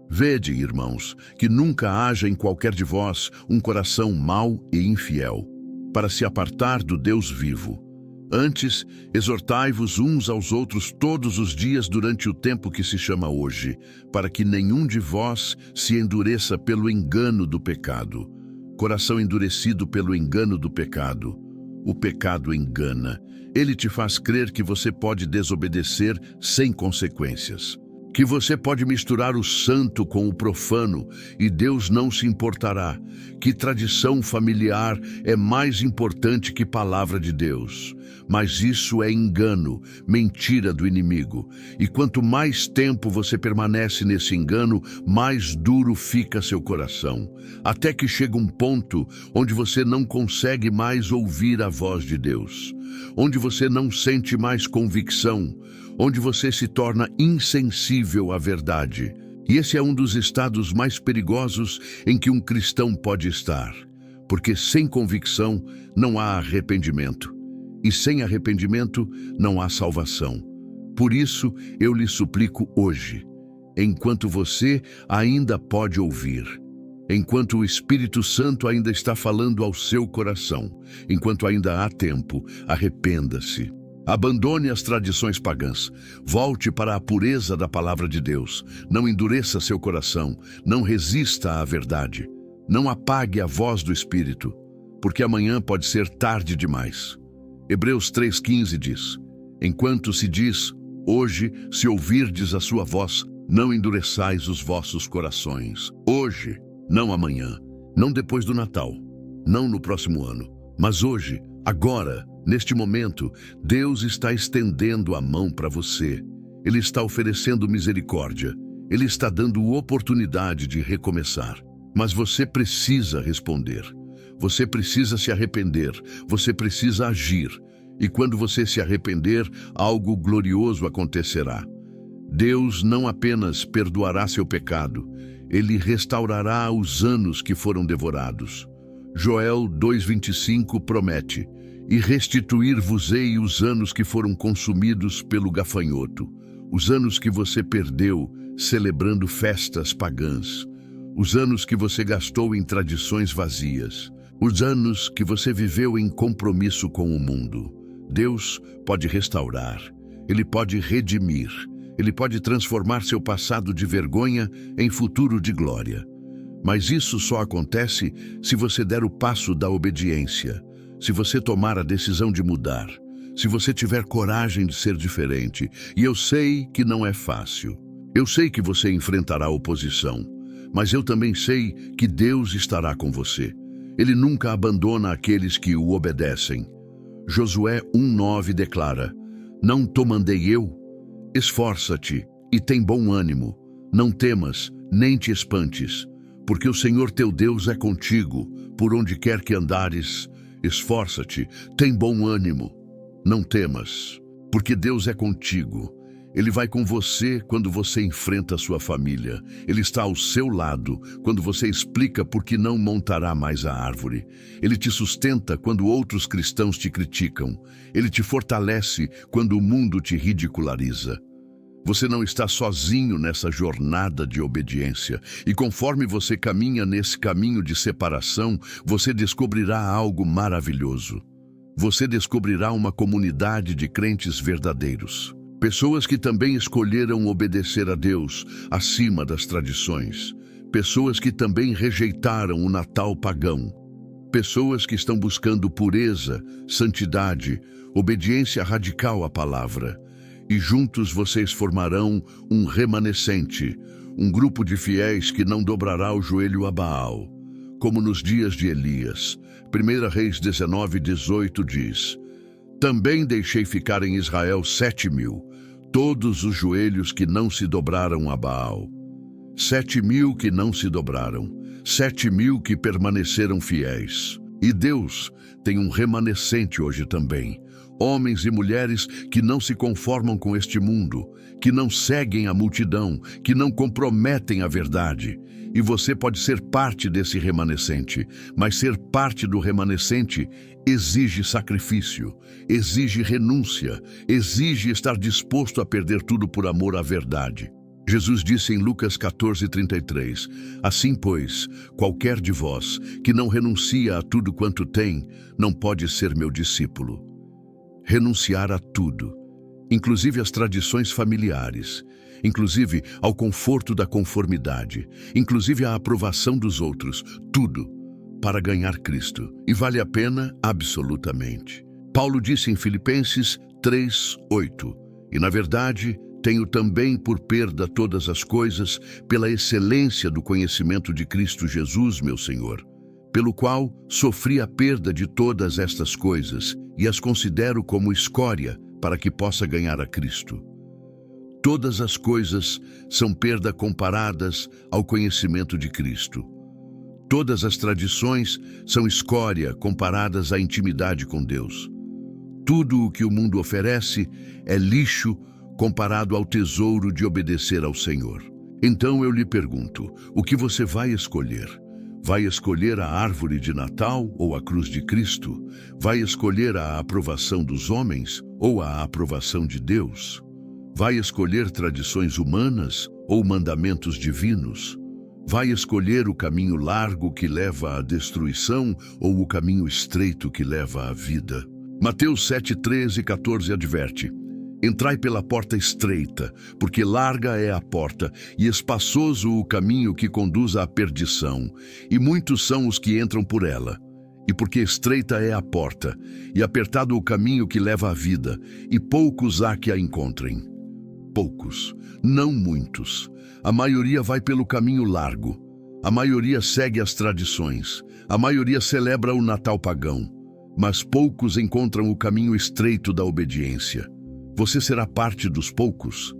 A: Vede, irmãos, que nunca haja em qualquer de vós um coração mau e infiel, para se apartar do Deus vivo. Antes, exortai-vos uns aos outros todos os dias durante o tempo que se chama hoje, para que nenhum de vós se endureça pelo engano do pecado. Coração endurecido pelo engano do pecado. O pecado engana. Ele te faz crer que você pode desobedecer sem consequências, que você pode misturar o santo com o profano e Deus não se importará, que tradição familiar é mais importante que palavra de Deus. Mas isso é engano, mentira do inimigo. E quanto mais tempo você permanece nesse engano, mais duro fica seu coração, até que chega um ponto onde você não consegue mais ouvir a voz de Deus, onde você não sente mais convicção, onde você se torna insensível à verdade. E esse é um dos estados mais perigosos em que um cristão pode estar, porque sem convicção não há arrependimento, e sem arrependimento não há salvação. Por isso, eu lhe suplico hoje, enquanto você ainda pode ouvir, enquanto o Espírito Santo ainda está falando ao seu coração, enquanto ainda há tempo, arrependa-se. Abandone as tradições pagãs, volte para a pureza da palavra de Deus, não endureça seu coração, não resista à verdade, não apague a voz do Espírito, porque amanhã pode ser tarde demais. Hebreus 3,15 diz: Enquanto se diz, hoje, se ouvirdes a sua voz, não endureçais os vossos corações. Hoje, não amanhã, não depois do Natal, não no próximo ano, mas hoje, agora, neste momento, Deus está estendendo a mão para você. Ele está oferecendo misericórdia. Ele está dando oportunidade de recomeçar. Mas você precisa responder. Você precisa se arrepender. Você precisa agir. E quando você se arrepender, algo glorioso acontecerá. Deus não apenas perdoará seu pecado, Ele restaurará os anos que foram devorados. Joel 2,25 promete: E restituir-vos-ei os anos que foram consumidos pelo gafanhoto, os anos que você perdeu celebrando festas pagãs, os anos que você gastou em tradições vazias, os anos que você viveu em compromisso com o mundo. Deus pode restaurar, Ele pode redimir, Ele pode transformar seu passado de vergonha em futuro de glória. Mas isso só acontece se você der o passo da obediência, se você tomar a decisão de mudar, se você tiver coragem de ser diferente. E eu sei que não é fácil. Eu sei que você enfrentará oposição, mas eu também sei que Deus estará com você. Ele nunca abandona aqueles que o obedecem. Josué 1,9 declara: Não te mandei eu? Esforça-te e tem bom ânimo. Não temas, nem te espantes, porque o Senhor teu Deus é contigo, por onde quer que andares. Esforça-te, tem bom ânimo. Não temas, porque Deus é contigo. Ele vai com você quando você enfrenta a sua família. Ele está ao seu lado quando você explica por que não montará mais a árvore. Ele te sustenta quando outros cristãos te criticam. Ele te fortalece quando o mundo te ridiculariza. Você não está sozinho nessa jornada de obediência. E conforme você caminha nesse caminho de separação, você descobrirá algo maravilhoso. Você descobrirá uma comunidade de crentes verdadeiros. Pessoas que também escolheram obedecer a Deus acima das tradições. Pessoas que também rejeitaram o Natal pagão. Pessoas que estão buscando pureza, santidade, obediência radical à palavra. E juntos vocês formarão um remanescente, um grupo de fiéis que não dobrará o joelho a Baal, como nos dias de Elias. 1 Reis 19:18 diz: Também deixei ficar em Israel 7.000, todos os joelhos que não se dobraram a Baal. 7.000 que não se dobraram, 7.000 que permaneceram fiéis. E Deus tem um remanescente hoje também, homens e mulheres que não se conformam com este mundo, que não seguem a multidão, que não comprometem a verdade. E você pode ser parte desse remanescente, mas ser parte do remanescente exige sacrifício, exige renúncia, exige estar disposto a perder tudo por amor à verdade. Jesus disse em Lucas 14:33, assim, pois, qualquer de vós que não renuncia a tudo quanto tem, não pode ser meu discípulo. Renunciar a tudo, inclusive às tradições familiares, inclusive ao conforto da conformidade, inclusive à aprovação dos outros, tudo para ganhar Cristo. E vale a pena absolutamente. Paulo disse em Filipenses 3:8, e na verdade, tenho também por perda todas as coisas, pela excelência do conhecimento de Cristo Jesus, meu Senhor, pelo qual sofri a perda de todas estas coisas e as considero como escória para que possa ganhar a Cristo. Todas as coisas são perda comparadas ao conhecimento de Cristo. Todas as tradições são escória comparadas à intimidade com Deus. Tudo o que o mundo oferece é lixo comparado ao tesouro de obedecer ao Senhor. Então eu lhe pergunto, o que você vai escolher? Vai escolher a árvore de Natal ou a cruz de Cristo? Vai escolher a aprovação dos homens ou a aprovação de Deus? Vai escolher tradições humanas ou mandamentos divinos? Vai escolher o caminho largo que leva à destruição ou o caminho estreito que leva à vida? Mateus 7:13 e 14 adverte: entrai pela porta estreita, porque larga é a porta, e espaçoso o caminho que conduz à perdição, e muitos são os que entram por ela. E porque estreita é a porta, e apertado o caminho que leva à vida, e poucos há que a encontrem. Poucos, não muitos. A maioria vai pelo caminho largo. A maioria segue as tradições. A maioria celebra o Natal pagão. Mas poucos encontram o caminho estreito da obediência. Você será parte dos poucos?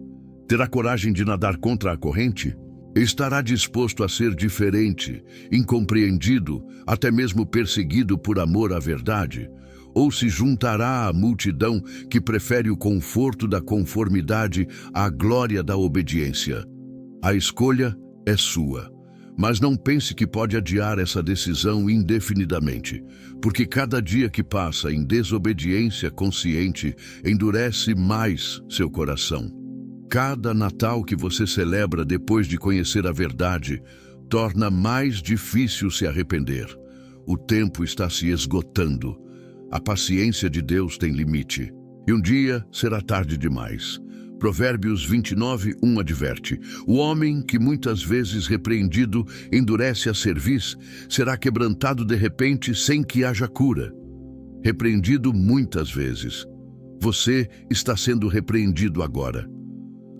A: Terá coragem de nadar contra a corrente? Estará disposto a ser diferente, incompreendido, até mesmo perseguido por amor à verdade? Ou se juntará à multidão que prefere o conforto da conformidade à glória da obediência? A escolha é sua. Mas não pense que pode adiar essa decisão indefinidamente, porque cada dia que passa em desobediência consciente endurece mais seu coração. Cada Natal que você celebra depois de conhecer a verdade torna mais difícil se arrepender. O tempo está se esgotando. A paciência de Deus tem limite. E um dia será tarde demais. Provérbios 29:1 adverte: o homem que muitas vezes repreendido endurece a cerviz, será quebrantado de repente sem que haja cura. Repreendido muitas vezes. Você está sendo repreendido agora.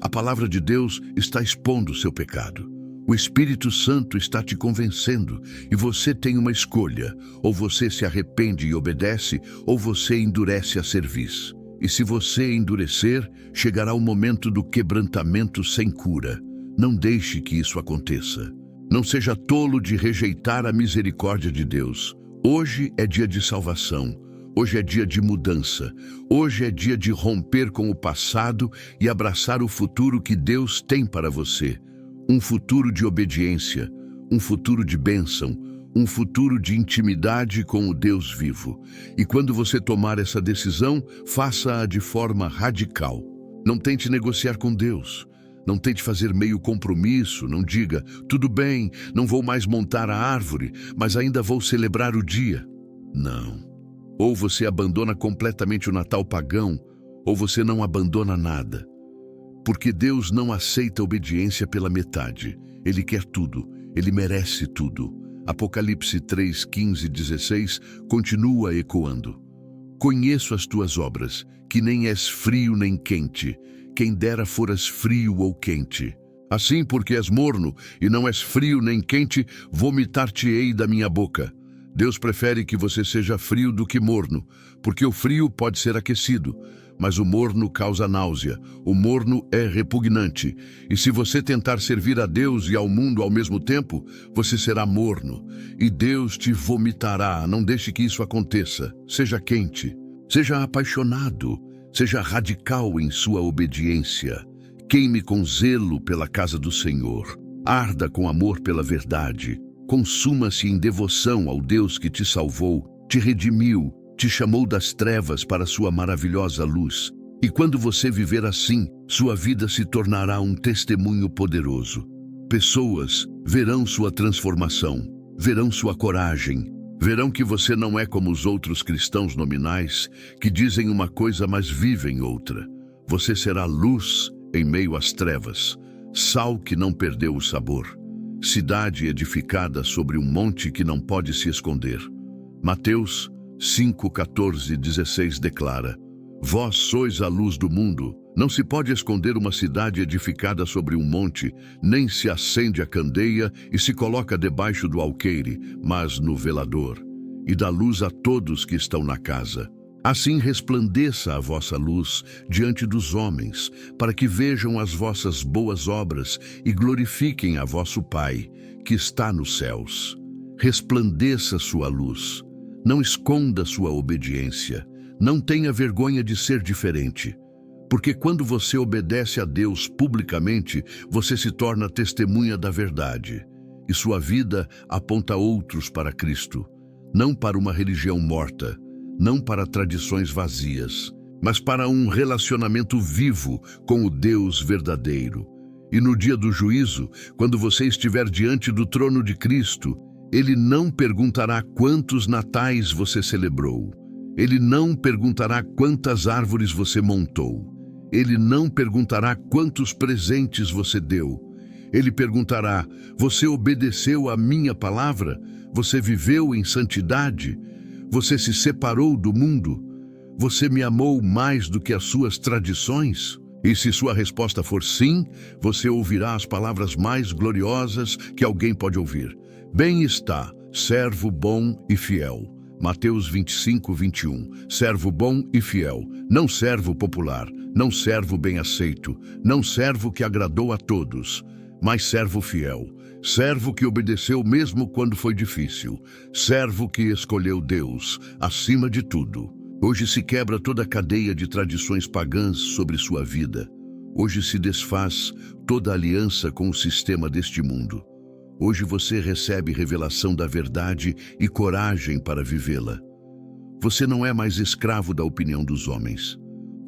A: A palavra de Deus está expondo o seu pecado. O Espírito Santo está te convencendo e você tem uma escolha. Ou você se arrepende e obedece, ou você endurece a cerviz. E se você endurecer, chegará o momento do quebrantamento sem cura. Não deixe que isso aconteça. Não seja tolo de rejeitar a misericórdia de Deus. Hoje é dia de salvação. Hoje é dia de mudança. Hoje é dia de romper com o passado e abraçar o futuro que Deus tem para você. Um futuro de obediência, um futuro de bênção, um futuro de intimidade com o Deus vivo. E quando você tomar essa decisão, faça-a de forma radical. Não tente negociar com Deus. Não tente fazer meio compromisso. Não diga, tudo bem, não vou mais montar a árvore, mas ainda vou celebrar o dia. Não. Ou você abandona completamente o Natal pagão, ou você não abandona nada. Porque Deus não aceita obediência pela metade. Ele quer tudo. Ele merece tudo. Apocalipse 3:15 e 16 continua ecoando. Conheço as tuas obras, que nem és frio nem quente. Quem dera foras frio ou quente. Assim, porque és morno e não és frio nem quente, vomitar-te-ei da minha boca. Deus prefere que você seja frio do que morno, porque o frio pode ser aquecido, mas o morno causa náusea. O morno é repugnante. E se você tentar servir a Deus e ao mundo ao mesmo tempo, você será morno. E Deus te vomitará. Não deixe que isso aconteça. Seja quente. Seja apaixonado, seja radical em sua obediência. Queime com zelo pela casa do Senhor. Arda com amor pela verdade. Consuma-se em devoção ao Deus que te salvou, te redimiu, te chamou das trevas para sua maravilhosa luz. E quando você viver assim, sua vida se tornará um testemunho poderoso. Pessoas verão sua transformação, verão sua coragem, verão que você não é como os outros cristãos nominais, que dizem uma coisa mas vivem outra. Você será luz em meio às trevas, sal que não perdeu o sabor, cidade edificada sobre um monte que não pode se esconder. Mateus 5:14-16 declara: Vós sois a luz do mundo. Não se pode esconder uma cidade edificada sobre um monte, nem se acende a candeia e se coloca debaixo do alqueire, mas no velador, e dá luz a todos que estão na casa. Assim resplandeça a vossa luz diante dos homens, para que vejam as vossas boas obras e glorifiquem a vosso Pai, que está nos céus. Resplandeça sua luz. Não esconda sua obediência. Não tenha vergonha de ser diferente. Porque quando você obedece a Deus publicamente, você se torna testemunha da verdade. E sua vida aponta outros para Cristo. Não para uma religião morta, não para tradições vazias, mas para um relacionamento vivo com o Deus verdadeiro. E no dia do juízo, quando você estiver diante do trono de Cristo, Ele não perguntará quantos natais você celebrou. Ele não perguntará quantas árvores você montou. Ele não perguntará quantos presentes você deu. Ele perguntará: você obedeceu à minha palavra? Você viveu em santidade? Você se separou do mundo? Você me amou mais do que as suas tradições? E se sua resposta for sim, você ouvirá as palavras mais gloriosas que alguém pode ouvir. Bem está, servo bom e fiel. Mateus 25:21. Servo bom e fiel, não servo popular, não servo bem aceito, não servo que agradou a todos, mas servo fiel, servo que obedeceu mesmo quando foi difícil, servo que escolheu Deus acima de tudo. Hoje se quebra toda a cadeia de tradições pagãs sobre sua vida. Hoje se desfaz toda a aliança com o sistema deste mundo. Hoje você recebe revelação da verdade e coragem para vivê-la. Você não é mais escravo da opinião dos homens.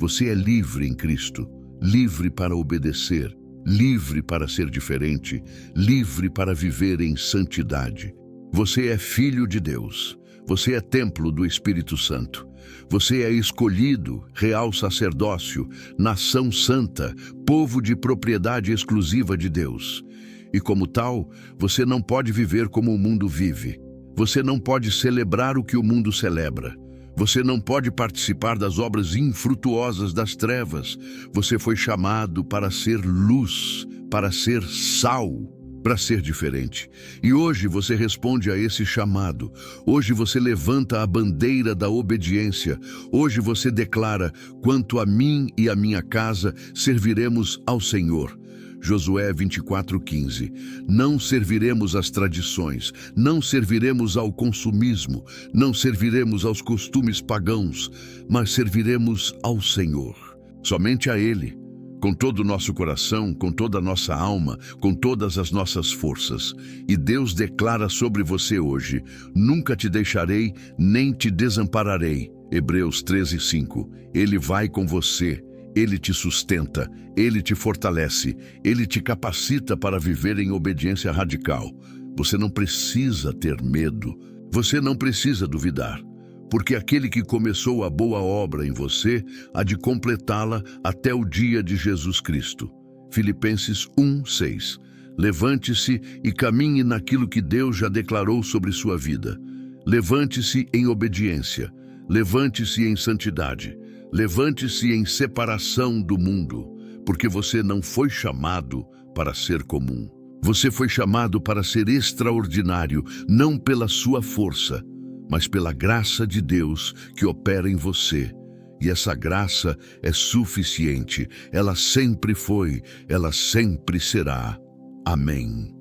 A: Você é livre em Cristo, livre para obedecer, livre para ser diferente, livre para viver em santidade. Você é filho de Deus. Você é templo do Espírito Santo. Você é escolhido, real sacerdócio, nação santa, povo de propriedade exclusiva de Deus. E como tal, você não pode viver como o mundo vive. Você não pode celebrar o que o mundo celebra. Você não pode participar das obras infrutuosas das trevas. Você foi chamado para ser luz, para ser sal, para ser diferente. E hoje você responde a esse chamado. Hoje você levanta a bandeira da obediência. Hoje você declara: quanto a mim e a minha casa, serviremos ao Senhor. Josué 24:15. Não serviremos às tradições, não serviremos ao consumismo, não serviremos aos costumes pagãos, mas serviremos ao Senhor. Somente a Ele, com todo o nosso coração, com toda a nossa alma, com todas as nossas forças. E Deus declara sobre você hoje: nunca te deixarei, nem te desampararei. Hebreus 13:5. Ele vai com você. Ele te sustenta, Ele te fortalece, Ele te capacita para viver em obediência radical. Você não precisa ter medo, você não precisa duvidar, porque aquele que começou a boa obra em você há de completá-la até o dia de Jesus Cristo. Filipenses 1:6. Levante-se e caminhe naquilo que Deus já declarou sobre sua vida. Levante-se em obediência, levante-se em santidade. Levante-se em separação do mundo, porque você não foi chamado para ser comum. Você foi chamado para ser extraordinário, não pela sua força, mas pela graça de Deus que opera em você. E essa graça é suficiente. Ela sempre foi, ela sempre será. Amém.